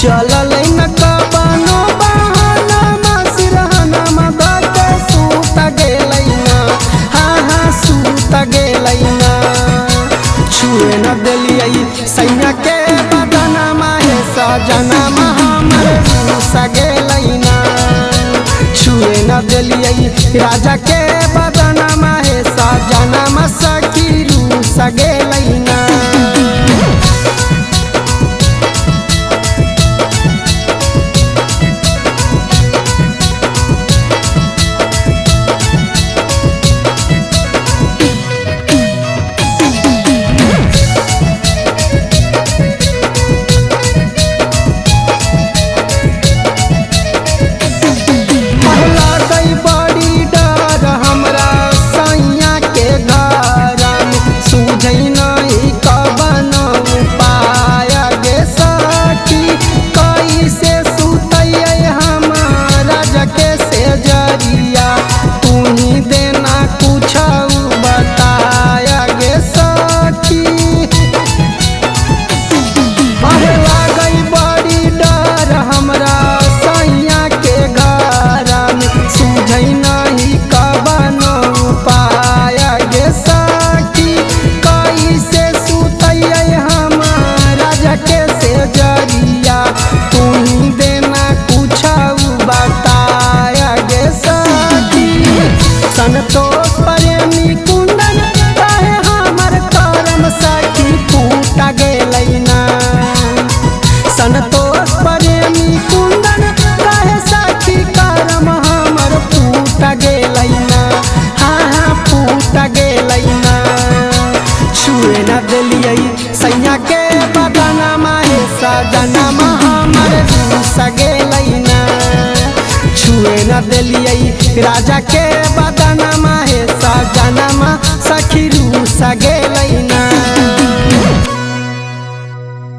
चलल न कबानो बहाना सिरहना मदके सूत गेलैना। हाँ हाँ सूत गेलैना। छुए न देलियै सैया के बदनमा हे सजनमा हमर रूस गेलैना। छुए न देलियै राजा के बदनमा हे सजनमा सखी रूस गेलैना। संतोष प्रेमी कुंदन काहे हमर करम सखी फूट गेलैना। संतोष प्रेमी कुंदन काहे सखी करम हमर फूट गेलैना। हाँ हाँ फूट गेलैना। छुए न देलियै सैया के बदनमा हे सजनमा हमर रूस गेलैना। छुए न देलियै राजा के बदनमा हे सजनमा सखी रूस गेलैना।